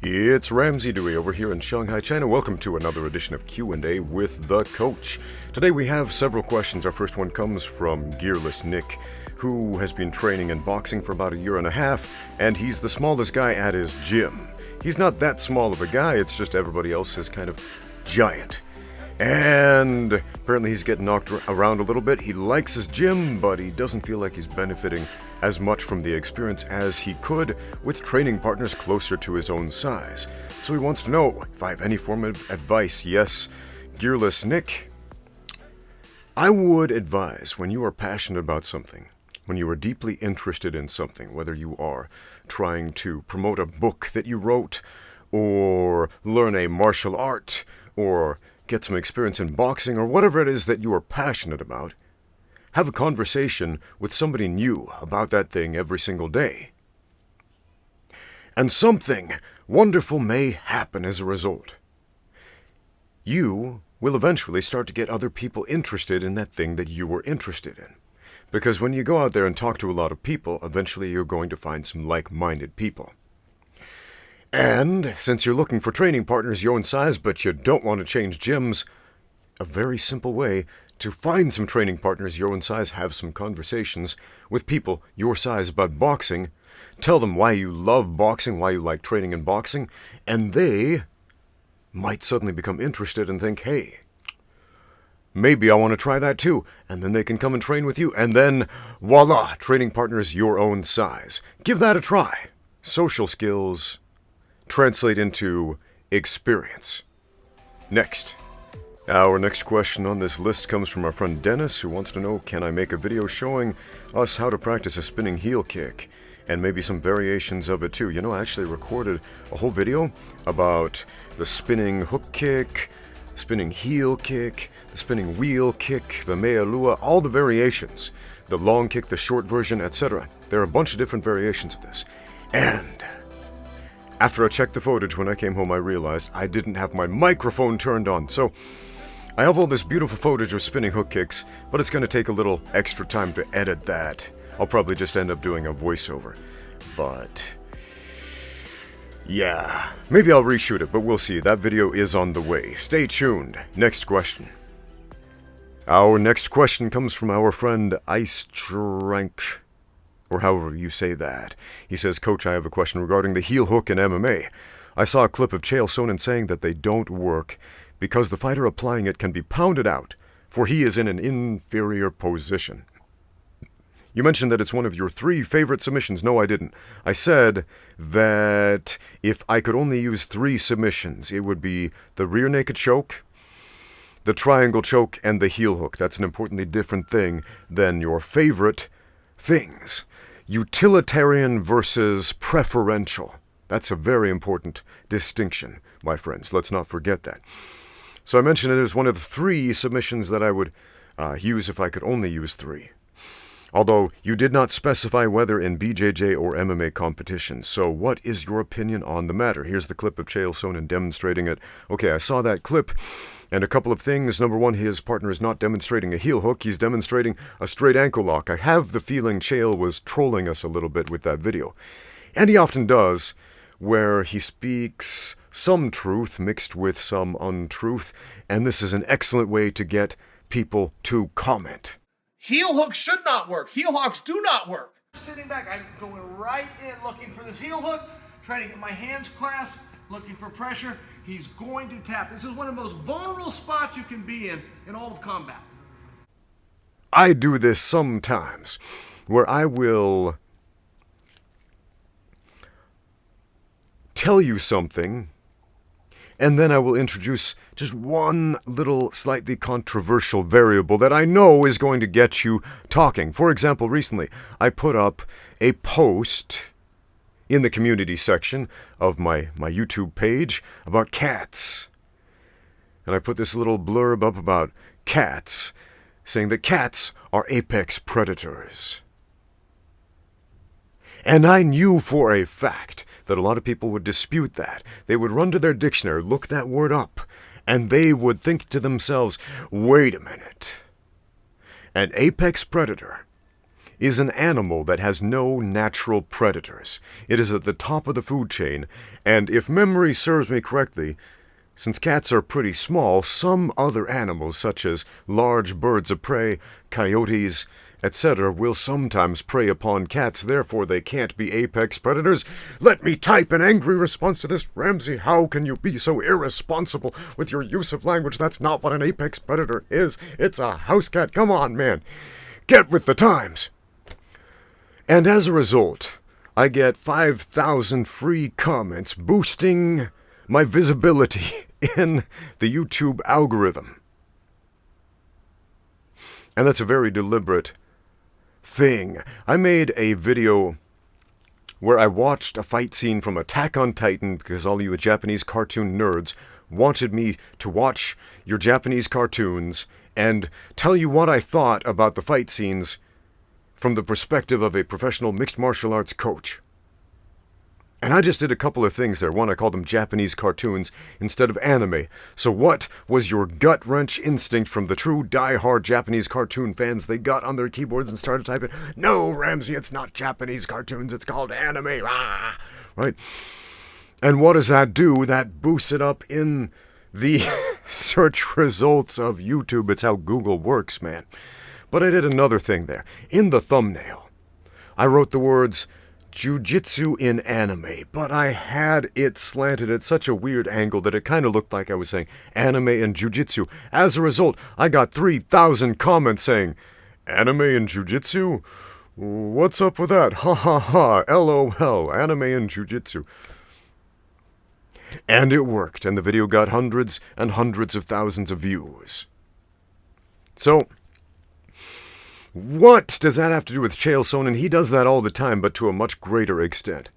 It's Ramsey Dewey over here in Shanghai, China. Welcome to another edition of Q&A with the Coach. Today we have several questions. Our first one comes from Gearless Nick, who has been training in boxing for about a year and a half, and he's the smallest guy at his gym. He's not that small of a guy, it's just everybody else is kind of giant. And apparently he's getting knocked around a little bit. He likes his gym, but he doesn't feel like he's benefiting as much from the experience as he could with training partners closer to his own size. So he wants to know if I have any form of advice. Yes, Gearless Nick, I would advise when you are passionate about something, when you are deeply interested in something, whether you are trying to promote a book that you wrote, or learn a martial art, or get some experience in boxing, or whatever it is that you are passionate about, have a conversation with somebody new about that thing every single day. And something wonderful may happen as a result. You will eventually start to get other people interested in that thing that you were interested in. Because when you go out there and talk to a lot of people, eventually you're going to find some like-minded people. And since you're looking for training partners your own size, but you don't want to change gyms, a very simple way to find some training partners your own size, have some conversations with people your size about boxing, tell them why you love boxing, why you like training in boxing, and they might suddenly become interested and think, hey, maybe I want to try that too, and then they can come and train with you, and then voila, training partners your own size. Give that a try. Social skills translate into experience. Next. Our next question on this list comes from our friend Dennis, who wants to know, can I make a video showing us how to practice a spinning heel kick? And maybe some variations of it too. You know, I actually recorded a whole video about the spinning hook kick, spinning heel kick, the spinning wheel kick, the mea lua, all the variations. The long kick, the short version, etc. There are a bunch of different variations of this. And after I checked the footage when I came home, I realized I didn't have my microphone turned on. So I have all this beautiful footage of spinning hook kicks, but it's going to take a little extra time to edit that. I'll probably just end up doing a voiceover. But yeah, maybe I'll reshoot it, but we'll see. That video is on the way. Stay tuned. Next question. Our next question comes from our friend Strank, or however you say that. He says, Coach, I have a question regarding the heel hook in MMA. I saw a clip of Chael Sonnen saying that they don't work because the fighter applying it can be pounded out, for he is in an inferior position. You mentioned that it's one of your 3 favorite submissions. No, I didn't. I said that if I could only use 3 submissions, it would be the rear naked choke, the triangle choke, and the heel hook. That's an importantly different thing than your favorite things. Utilitarian versus preferential. That's a very important distinction, my friends. Let's not forget that. So I mentioned it as one of the 3 submissions that I would use if I could only use 3. Although you did not specify whether in BJJ or MMA competitions. So what is your opinion on the matter? Here's the clip of Chael Sonnen demonstrating it. Okay, I saw that clip. And a couple of things. Number one, his partner is not demonstrating a heel hook. He's demonstrating a straight ankle lock. I have the feeling Chael was trolling us a little bit with that video. And he often does, where he speaks some truth mixed with some untruth. And this is an excellent way to get people to comment. Heel hooks should not work. Heel hooks do not work. Sitting back, I'm going right in looking for this heel hook, trying to get my hands clasped, looking for pressure. He's going to tap. This is one of the most vulnerable spots you can be in all of combat. I do this sometimes, where I will tell you something, and then I will introduce just one little slightly controversial variable that I know is going to get you talking. For example, recently I put up a post in the community section of my YouTube page about cats. And I put this little blurb up about cats, saying that cats are apex predators. And I knew for a fact that a lot of people would dispute that. They would run to their dictionary, look that word up, and they would think to themselves, wait a minute. An apex predator is an animal that has no natural predators. It is at the top of the food chain, and if memory serves me correctly, since cats are pretty small, some other animals, such as large birds of prey, coyotes, etc., will sometimes prey upon cats, therefore they can't be apex predators. Let me type an angry response to this. Ramsey, how can you be so irresponsible with your use of language? That's not what an apex predator is. It's a house cat. Come on, man. Get with the times. And as a result, I get 5,000 free comments boosting my visibility in the YouTube algorithm. And that's a very deliberate thing. I made a video where I watched a fight scene from Attack on Titan because all you Japanese cartoon nerds wanted me to watch your Japanese cartoons and tell you what I thought about the fight scenes from the perspective of a professional mixed martial arts coach. And I just did a couple of things there. One, I called them Japanese cartoons instead of anime. So what was your gut-wrench instinct from the true die-hard Japanese cartoon fans? They got on their keyboards and started typing, "No, Ramsey, it's not Japanese cartoons, it's called anime." Ah! Right? And what does that do? That boosts it up in the search results of YouTube. It's how Google works, man. But I did another thing there. In the thumbnail, I wrote the words Jiu-Jitsu in anime, but I had it slanted at such a weird angle that it kind of looked like I was saying anime and Jiu-Jitsu. As a result, I got 3,000 comments saying, "Anime and Jiu-Jitsu? What's up with that? Ha ha ha, LOL, anime and Jiu-Jitsu." And it worked, and the video got hundreds and hundreds of thousands of views. So, what does that have to do with Chael Sonnen? He does that all the time, but to a much greater extent.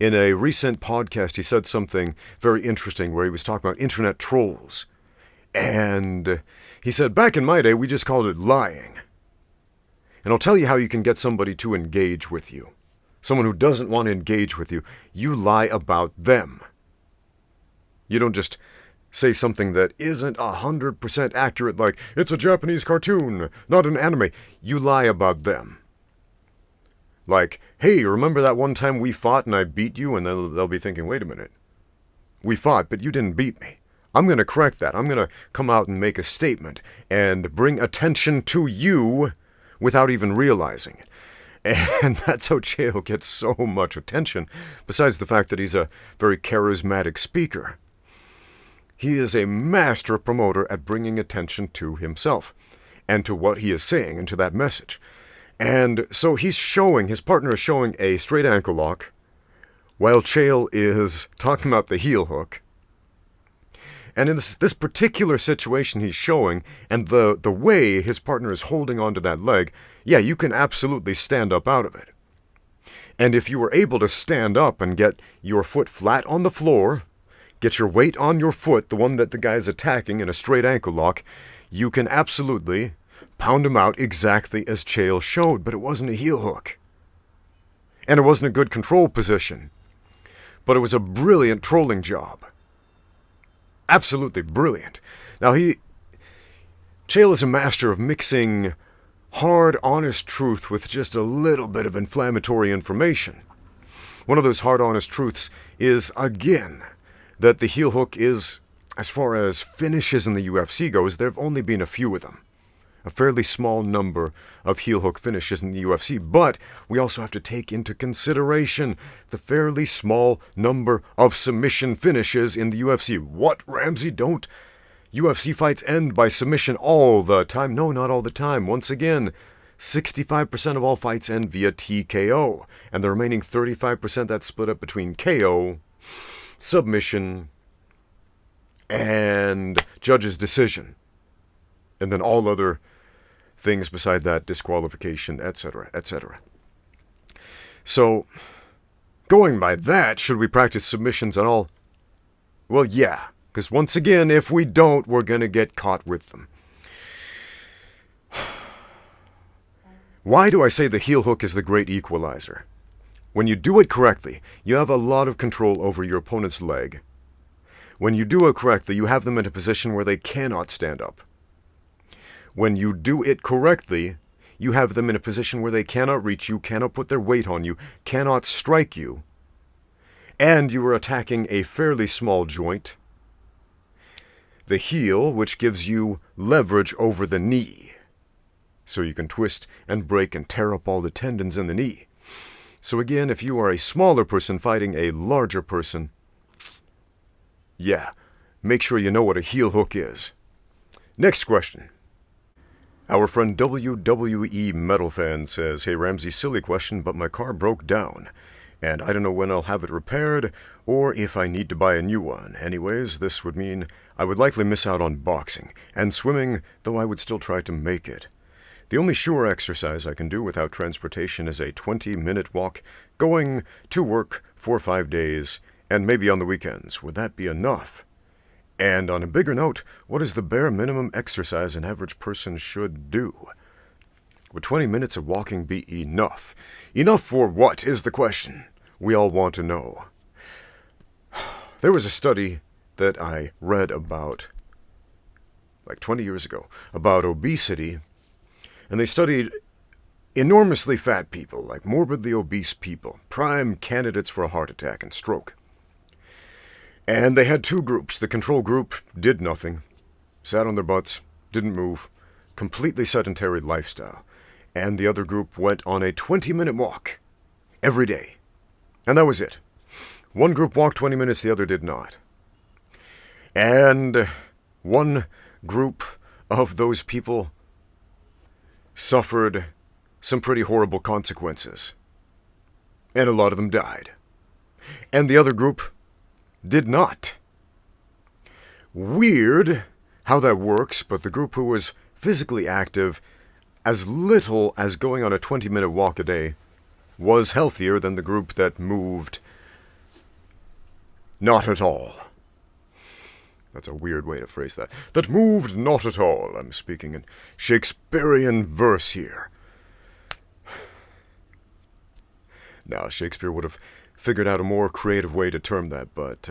In a recent podcast, he said something very interesting where he was talking about internet trolls. And he said, back in my day, we just called it lying. And I'll tell you how you can get somebody to engage with you. Someone who doesn't want to engage with you, you lie about them. You don't just say something that isn't 100% accurate, like, it's a Japanese cartoon, not an anime. You lie about them. Like, hey, remember that one time we fought and I beat you? And then they'll be thinking, wait a minute. We fought, but you didn't beat me. I'm going to correct that. I'm going to come out and make a statement and bring attention to you without even realizing it. And that's how Chael gets so much attention, besides the fact that he's a very charismatic speaker. He is a master promoter at bringing attention to himself and to what he is saying and to that message. And so his partner is showing a straight ankle lock while Chael is talking about the heel hook. And in this particular situation he's showing, and the way his partner is holding onto that leg, yeah, you can absolutely stand up out of it. And if you were able to stand up and get your foot flat on the floor, get your weight on your foot, the one that the guy's attacking in a straight ankle lock, you can absolutely pound him out exactly as Chael showed, but it wasn't a heel hook. And it wasn't a good control position. But it was a brilliant trolling job. Absolutely brilliant. Now Chael is a master of mixing hard, honest truth with just a little bit of inflammatory information. One of those hard, honest truths is, again, that the heel hook is, as far as finishes in the UFC goes, there have only been a few of them. A fairly small number of heel hook finishes in the UFC, but we also have to take into consideration the fairly small number of submission finishes in the UFC. What, Ramsey? Don't UFC fights end by submission all the time? No, not all the time. Once again, 65% of all fights end via TKO, and the remaining 35% that's split up between KO, submission, and judge's decision. And then all other things beside that, disqualification, etc., etc. So, going by that, should we practice submissions at all? Well, yeah, because once again, if we don't, we're going to get caught with them. Why do I say the heel hook is the great equalizer? When you do it correctly, you have a lot of control over your opponent's leg. When you do it correctly, you have them in a position where they cannot stand up. When you do it correctly, you have them in a position where they cannot reach you, cannot put their weight on you, cannot strike you, and you are attacking a fairly small joint, the heel, which gives you leverage over the knee. So you can twist and break and tear up all the tendons in the knee. So again, if you are a smaller person fighting a larger person, yeah, make sure you know what a heel hook is. Next question. Our friend WWE Metal Fan says, "Hey Ramsey, silly question, but my car broke down, and I don't know when I'll have it repaired, or if I need to buy a new one. Anyways, this would mean I would likely miss out on boxing and swimming, though I would still try to make it. The only sure exercise I can do without transportation is a 20-minute walk, going to work for 5 days, and maybe on the weekends. Would that be enough? And on a bigger note, what is the bare minimum exercise an average person should do? Would 20 minutes of walking be enough? Enough for what is the question we all want to know. There was a study that I read about like 20 years ago about obesity, and they studied enormously fat people, like morbidly obese people, prime candidates for a heart attack and stroke. And they had two groups. The control group did nothing, sat on their butts, didn't move, completely sedentary lifestyle. And the other group went on a 20-minute walk every day. And that was it. One group walked 20 minutes, the other did not. And one group of those people suffered some pretty horrible consequences. And a lot of them died. And the other group did not. Weird how that works, but the group who was physically active, as little as going on a 20-minute walk a day, was healthier than the group that moved not at all. That's a weird way to phrase that. That moved not at all. I'm speaking in Shakespearean verse here. Now, Shakespeare would have figured out a more creative way to term that, but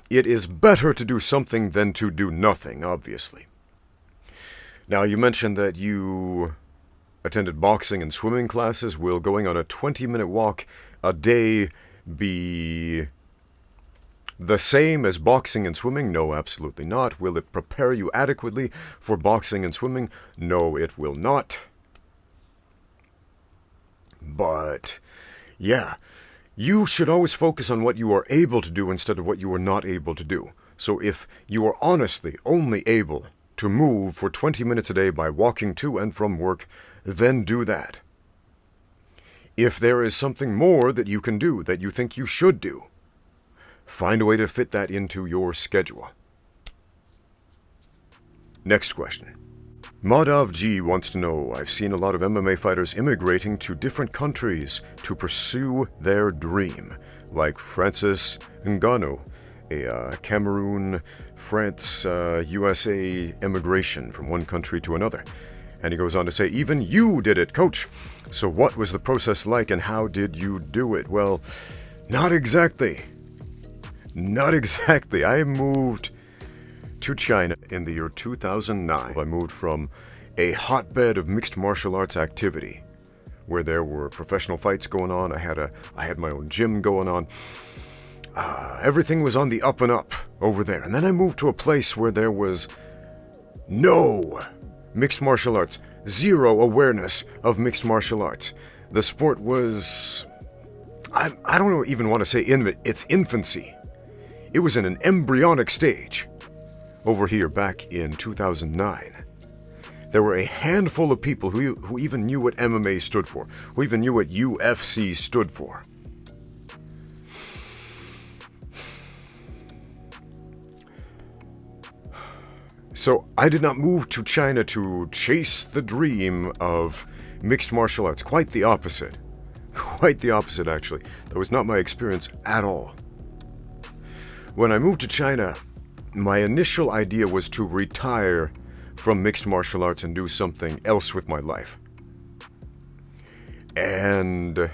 it is better to do something than to do nothing, obviously. Now, you mentioned that you attended boxing and swimming classes. Will going on a 20-minute walk a day be the same as boxing and swimming? No, absolutely not. Will it prepare you adequately for boxing and swimming? No, it will not. But, yeah, you should always focus on what you are able to do instead of what you are not able to do. So if you are honestly only able to move for 20 minutes a day by walking to and from work, then do that. If there is something more that you can do, that you think you should do, find a way to fit that into your schedule. Next question. Madav G wants to know, I've seen a lot of MMA fighters immigrating to different countries to pursue their dream, like Francis Ngannou, a Cameroon, France, USA immigration from one country to another. And he goes on to say, even you did it, coach. So what was the process like and how did you do it? Well, not exactly. Not exactly. I moved to China in the year 2009. I moved from a hotbed of mixed martial arts activity where there were professional fights going on. I had my own gym going on. Everything was on the up and up over there. And then I moved to a place where there was no mixed martial arts, zero awareness of mixed martial arts. The sport was, I don't even want to say its infancy. It was in an embryonic stage. Over here back in 2009, there were a handful of people who even knew what MMA stood for, who even knew what UFC stood for. So I did not move to China to chase the dream of mixed martial arts. Quite the opposite. Quite the opposite, actually. That was not my experience at all. When I moved to China, my initial idea was to retire from mixed martial arts and do something else with my life. And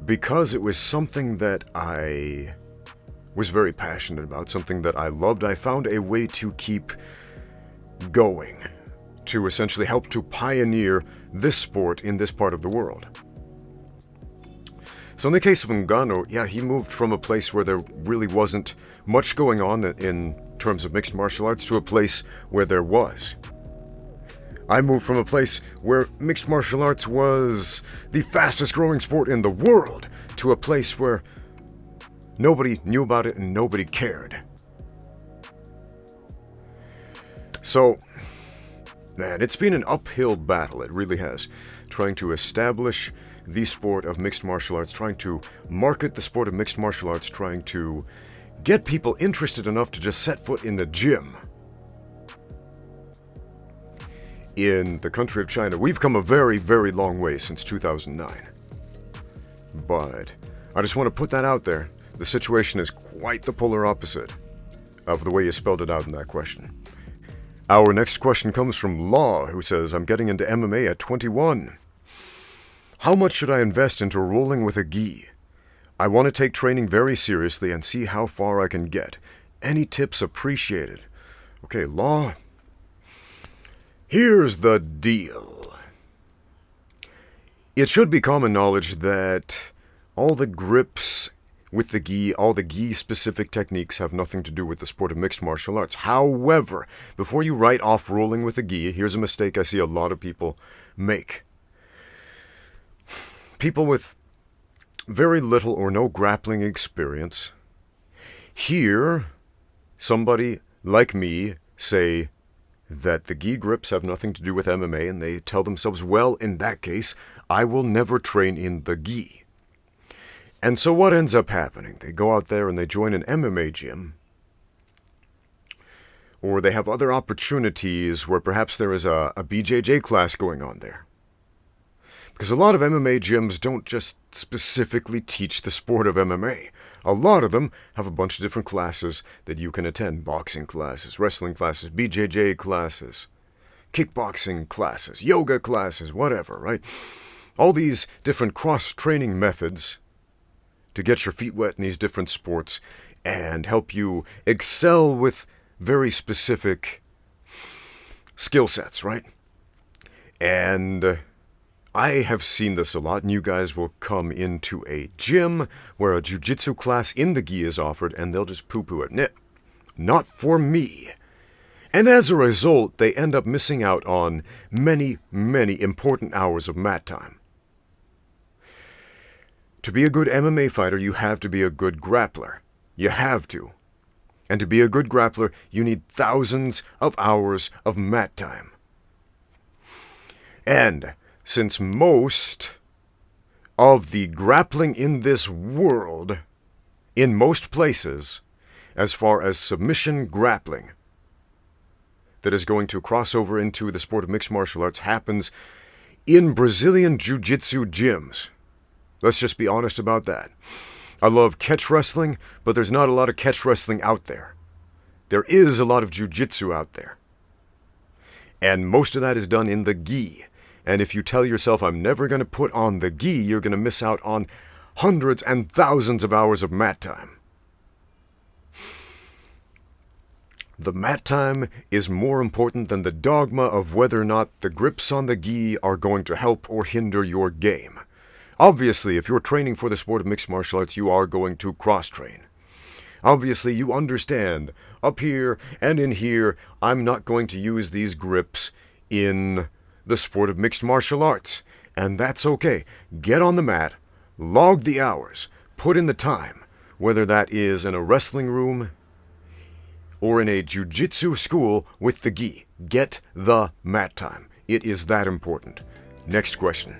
because it was something that I was very passionate about, something that I loved, I found a way to keep going to essentially help to pioneer this sport in this part of the world. So in the case of Ngannou, yeah, he moved from a place where there really wasn't much going on in terms of mixed martial arts to a place where there was. I moved from a place where mixed martial arts was the fastest growing sport in the world to a place where nobody knew about it and nobody cared. So, man, it's been an uphill battle, it really has, trying to establish the sport of mixed martial arts, trying to market the sport of mixed martial arts, trying to get people interested enough to just set foot in the gym. In the country of China, we've come a very, very long way since 2009. But I just want to put that out there. The situation is quite the polar opposite of the way you spelled it out in that question. Our next question comes from Law, who says, I'm getting into MMA at 21. How much should I invest into rolling with a gi? I want to take training very seriously and see how far I can get. Any tips appreciated? Okay, Law. Here's the deal. It should be common knowledge that all the grips with the gi, all the gi-specific techniques have nothing to do with the sport of mixed martial arts. However, before you write off rolling with a gi, here's a mistake I see a lot of people make. People with very little or no grappling experience hear somebody like me say that the gi grips have nothing to do with MMA, and they tell themselves, well, in that case, I will never train in the gi. And so what ends up happening? They go out there and they join an MMA gym, or they have other opportunities where perhaps there is a BJJ class going on there. Because a lot of MMA gyms don't just specifically teach the sport of MMA. A lot of them have a bunch of different classes that you can attend. Boxing classes, wrestling classes, BJJ classes, kickboxing classes, yoga classes, whatever, right? All these different cross-training methods to get your feet wet in these different sports and help you excel with very specific skill sets, right? And I have seen this a lot, and you guys will come into a gym where a jiu-jitsu class in the gi is offered, and they'll just poo-poo it. Not for me. And as a result, they end up missing out on many, many important hours of mat time. To be a good MMA fighter, you have to be a good grappler. You have to. And to be a good grappler, you need thousands of hours of mat time. And since most of the grappling in this world, in most places, as far as submission grappling that is going to cross over into the sport of mixed martial arts happens in Brazilian jiu-jitsu gyms. Let's just be honest about that. I love catch wrestling, but there's not a lot of catch wrestling out there. There is a lot of jiu-jitsu out there. And most of that is done in the gi. And if you tell yourself, I'm never going to put on the gi, you're going to miss out on hundreds and thousands of hours of mat time. The mat time is more important than the dogma of whether or not the grips on the gi are going to help or hinder your game. Obviously, if you're training for the sport of mixed martial arts, you are going to cross-train. Obviously, you understand, up here and in here, I'm not going to use these grips in the sport of mixed martial arts, and that's okay. Get on the mat, log the hours, put in the time, whether that is in a wrestling room or in a jiu-jitsu school with the gi. Get the mat time. It is that important. Next question.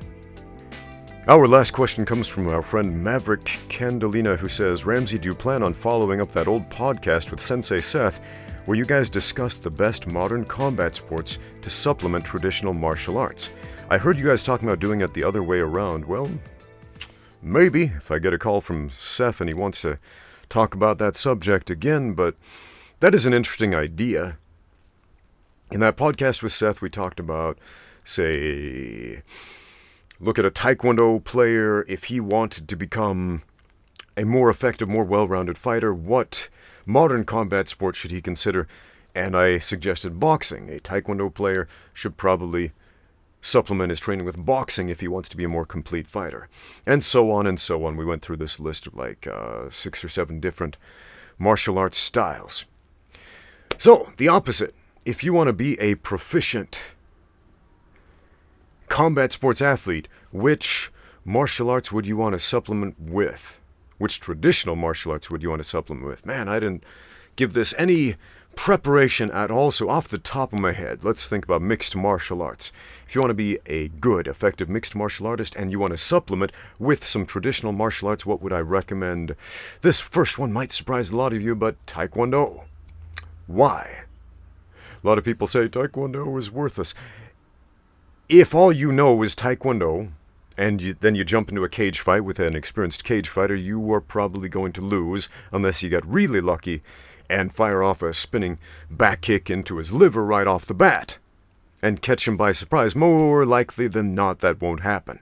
Our last question comes from our friend Maverick Candelina, who says, Ramsey, do you plan on following up that old podcast with Sensei Seth where you guys discussed the best modern combat sports to supplement traditional martial arts? I heard you guys talking about doing it the other way around. Well, maybe, if I get a call from Seth and he wants to talk about that subject again, but that is an interesting idea. In that podcast with Seth, we talked about, say, look at a Taekwondo player. If he wanted to become a more effective, more well-rounded fighter, what modern combat sport should he consider? And I suggested boxing. A Taekwondo player should probably supplement his training with boxing if he wants to be a more complete fighter. And so on and so on. We went through this list of like 6 or 7 different martial arts styles. So, the opposite. If you want to be a proficient combat sports athlete, which martial arts would you want to supplement with? Which traditional martial arts would you want to supplement with? Man, I didn't give this any preparation at all, so off the top of my head, let's think about mixed martial arts. If you want to be a good, effective mixed martial artist and you want to supplement with some traditional martial arts, what would I recommend? This first one might surprise a lot of you, but Taekwondo. Why? A lot of people say Taekwondo is worthless. If all you know is Taekwondo, and then you jump into a cage fight with an experienced cage fighter, you are probably going to lose unless you get really lucky and fire off a spinning back kick into his liver right off the bat and catch him by surprise. More likely than not, that won't happen.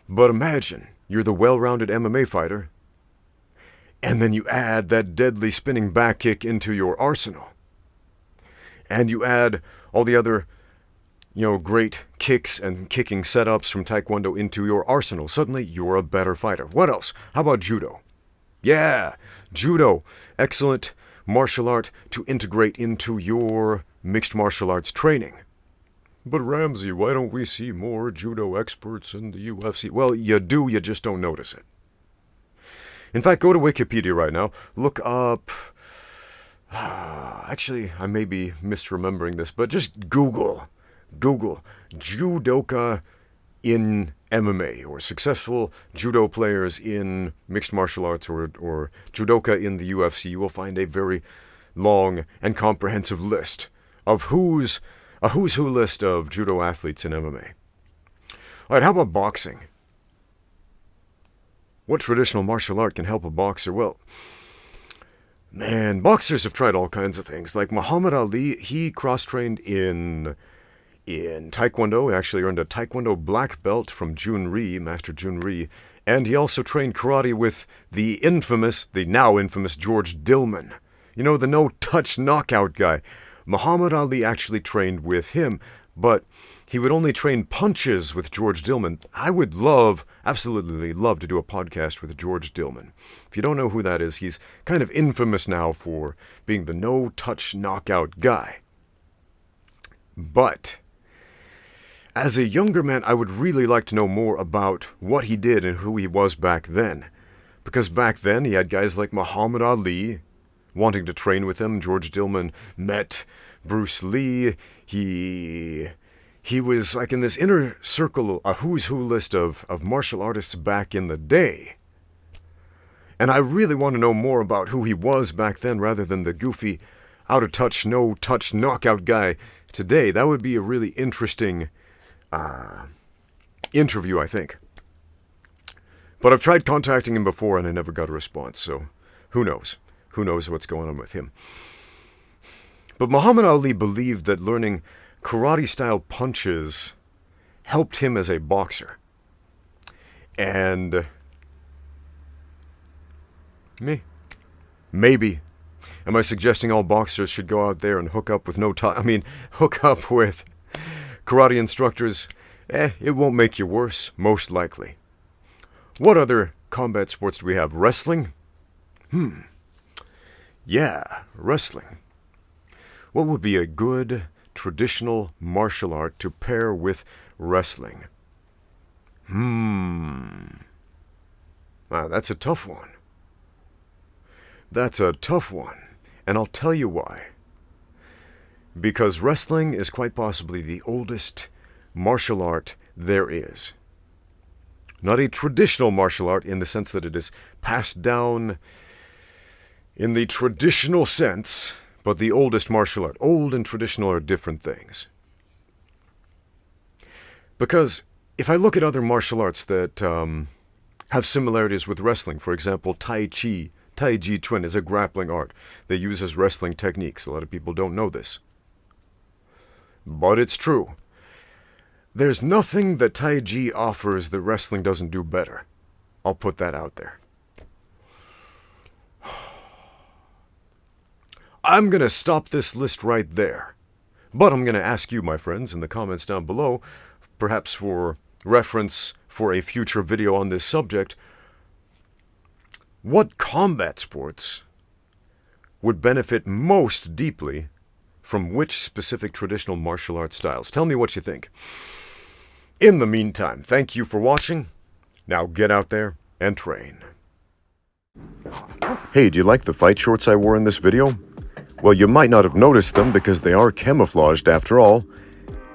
But imagine you're the well-rounded MMA fighter, and then you add that deadly spinning back kick into your arsenal. And you add all the other, great kicks and kicking setups from Taekwondo into your arsenal. Suddenly, you're a better fighter. What else? How about Judo? Yeah, Judo. Excellent martial art to integrate into your mixed martial arts training. But Ramsey, why don't we see more Judo experts in the UFC? Well, you do, you just don't notice it. In fact, go to Wikipedia right now. Look up... Actually, I may be misremembering this, but just Google judoka in MMA, or successful judo players in mixed martial arts, or judoka in the UFC. You will find a very long and comprehensive list of who's who list of judo athletes in MMA. All right, how about boxing? What traditional martial art can help a boxer? Well, man, boxers have tried all kinds of things. Like Muhammad Ali, he cross-trained in Taekwondo. He actually earned a Taekwondo black belt from Master Jun Rhee. And he also trained karate with the now infamous George Dillman. The no-touch knockout guy. Muhammad Ali actually trained with him, but he would only train punches with George Dillman. I would absolutely love to do a podcast with George Dillman. If you don't know who that is, he's kind of infamous now for being the no-touch knockout guy. But as a younger man, I would really like to know more about what he did and who he was back then. Because back then, he had guys like Muhammad Ali wanting to train with him. George Dillman met Bruce Lee. He was like in this inner circle, a who's who list of martial artists back in the day. And I really want to know more about who he was back then rather than the goofy, out-of-touch, no-touch knockout guy today. That would be a really interesting interview, I think. But I've tried contacting him before and I never got a response, so who knows? Who knows what's going on with him? But Muhammad Ali believed that learning karate-style punches helped him as a boxer. And maybe. Am I suggesting all boxers should go out there and hook up with karate instructors? It won't make you worse, most likely. What other combat sports do we have? Wrestling? Yeah, wrestling. What would be a good traditional martial art to pair with wrestling? Wow, that's a tough one. And I'll tell you why. Because wrestling is quite possibly the oldest martial art there is. Not a traditional martial art in the sense that it is passed down in the traditional sense, but the oldest martial art. Old and traditional are different things. Because if I look at other martial arts that have similarities with wrestling, for example, Tai Chi Chuan is a grappling art that uses wrestling techniques. A lot of people don't know this. But it's true. There's nothing that Tai Chi offers that wrestling doesn't do better. I'll put that out there. I'm going to stop this list right there. But I'm going to ask you, my friends, in the comments down below, perhaps for reference for a future video on this subject, what combat sports would benefit most deeply from which specific traditional martial arts styles? Tell me what you think. In the meantime, thank you for watching. Now get out there and train. Hey, do you like the fight shorts I wore in this video? Well, you might not have noticed them because they are camouflaged after all.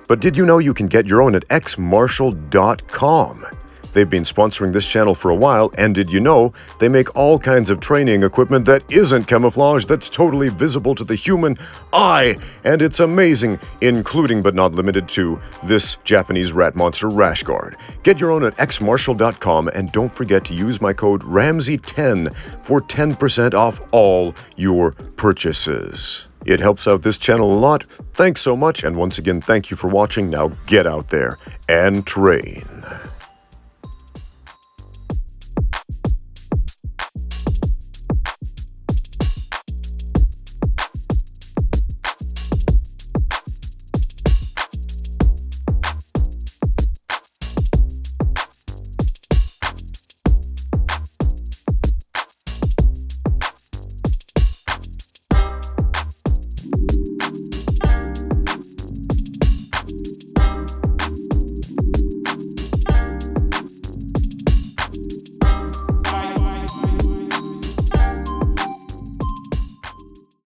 But did you know you can get your own at xmartial.com? They've been sponsoring this channel for a while, and did you know they make all kinds of training equipment that isn't camouflage, that's totally visible to the human eye, and it's amazing, including but not limited to this Japanese rat monster rash guard. Get your own at xmartial.com, and don't forget to use my code Ramsey10 for 10% off all your purchases. It helps out this channel a lot. Thanks so much, and once again, thank you for watching. Now get out there and train.